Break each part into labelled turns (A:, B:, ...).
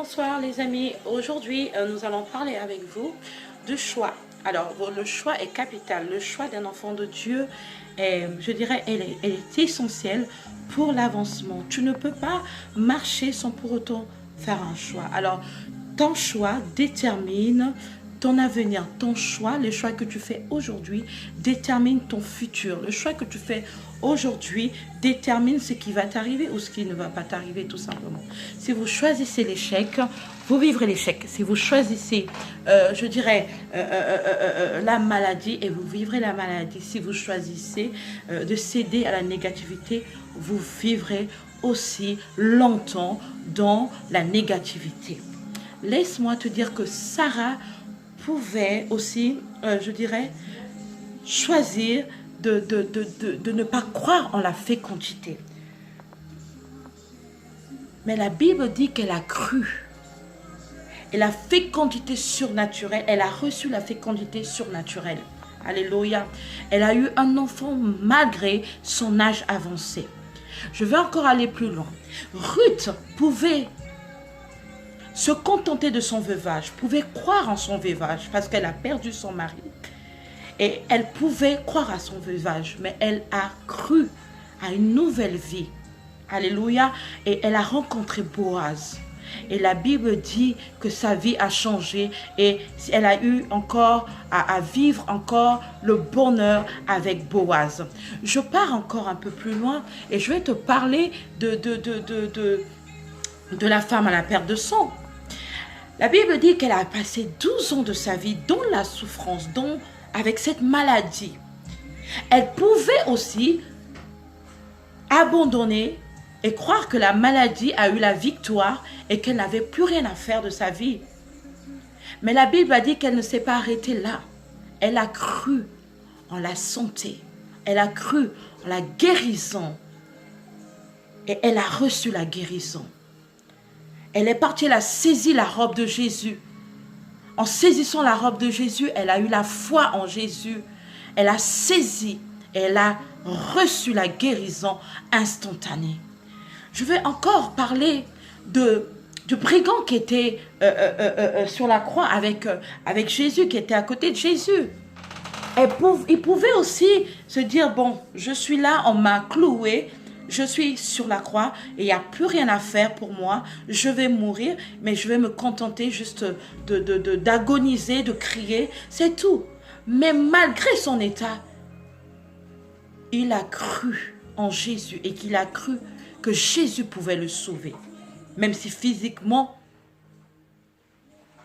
A: Bonsoir les amis, aujourd'hui nous allons parler avec vous de choix. Alors le choix est capital, le choix d'un enfant de Dieu est, je dirais, elle est essentielle pour l'avancement. Tu ne peux pas marcher sans pour autant faire un choix. Alors ton choix détermine ton avenir, ton choix, le choix que tu fais aujourd'hui détermine ton futur. Le choix que tu fais aujourd'hui détermine ce qui va t'arriver ou ce qui ne va pas t'arriver tout simplement. Si vous choisissez l'échec, vous vivrez l'échec. Si vous choisissez, je dirais, la maladie, et vous vivrez la maladie. Si vous choisissez de céder à la négativité, vous vivrez aussi longtemps dans la négativité. Laisse-moi te dire que Sarah pouvait aussi, je dirais, choisir de ne pas croire en la fécondité. Mais la Bible dit qu'elle a cru. Et la fécondité surnaturelle, elle a reçu la fécondité surnaturelle. Alléluia. Elle a eu un enfant malgré son âge avancé. Je vais encore aller plus loin. Ruth pouvait se contenter de son veuvage, pouvait croire en son veuvage parce qu'elle a perdu son mari. Et elle pouvait croire à son veuvage, mais elle a cru à une nouvelle vie. Alléluia. Et elle a rencontré Boaz. Et la Bible dit que sa vie a changé et elle a eu encore à vivre encore le bonheur avec Boaz. Je pars encore un peu plus loin et je vais te parler de la femme à la perte de sang. La Bible dit qu'elle a passé 12 ans de sa vie dans la souffrance, avec cette maladie. Elle pouvait aussi abandonner et croire que la maladie a eu la victoire et qu'elle n'avait plus rien à faire de sa vie. Mais la Bible a dit qu'elle ne s'est pas arrêtée là. Elle a cru en la santé. Elle a cru en la guérison. Et elle a reçu la guérison. Elle est partie, elle a saisi la robe de Jésus. En saisissant la robe de Jésus, elle a eu la foi en Jésus. Elle a saisi et elle a reçu la guérison instantanée. Je vais encore parler du brigand qui était sur la croix avec Jésus, qui était à côté de Jésus. Il pouvait aussi se dire, bon, je suis là, on m'a cloué, je suis sur la croix et il n'y a plus rien à faire pour moi. Je vais mourir, mais je vais me contenter juste d'agoniser, de crier. C'est tout. Mais malgré son état, il a cru en Jésus et qu'il a cru que Jésus pouvait le sauver. Même si physiquement,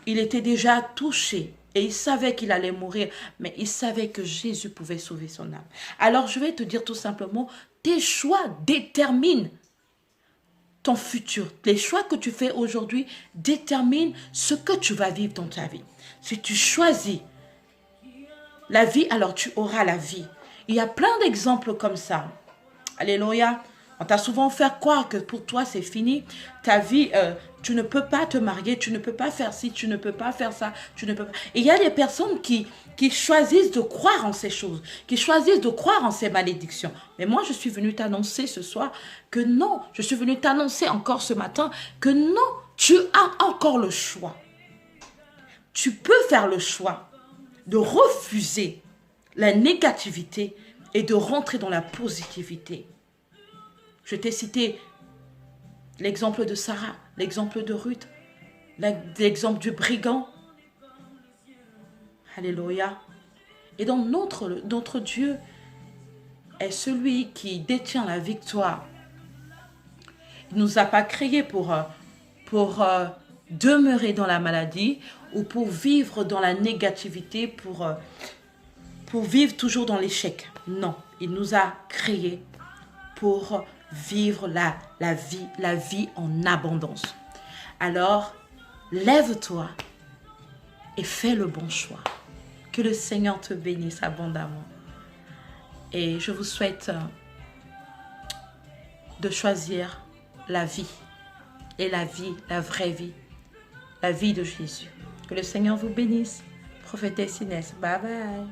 A: il était déjà touché. Et il savait qu'il allait mourir, mais il savait que Jésus pouvait sauver son âme. Alors je vais te dire tout simplement, tes choix déterminent ton futur. Les choix que tu fais aujourd'hui déterminent ce que tu vas vivre dans ta vie. Si tu choisis la vie, alors tu auras la vie. Il y a plein d'exemples comme ça. Alléluia. On t'a souvent fait croire que pour toi c'est fini. Ta vie, tu ne peux pas te marier, tu ne peux pas faire ci, tu ne peux pas faire ça, tu ne peux pas. Et il y a des personnes qui choisissent de croire en ces choses, qui choisissent de croire en ces malédictions. Mais moi, je suis venue t'annoncer ce soir que non. Je suis venue t'annoncer encore ce matin que non, tu as encore le choix. Tu peux faire le choix de refuser la négativité et de rentrer dans la positivité. Je t'ai cité l'exemple de Sarah, l'exemple de Ruth, l'exemple du brigand. Alléluia. Et donc notre Dieu est celui qui détient la victoire. Il ne nous a pas créés pour demeurer dans la maladie ou pour vivre dans la négativité, pour vivre toujours dans l'échec. Non, il nous a créés pour vivre la vie en abondance. Alors, lève-toi et fais le bon choix. Que le Seigneur te bénisse abondamment. Et je vous souhaite de choisir la vie. Et la vie, la vraie vie. La vie de Jésus. Que le Seigneur vous bénisse. Prophétesse Inès. Bye bye.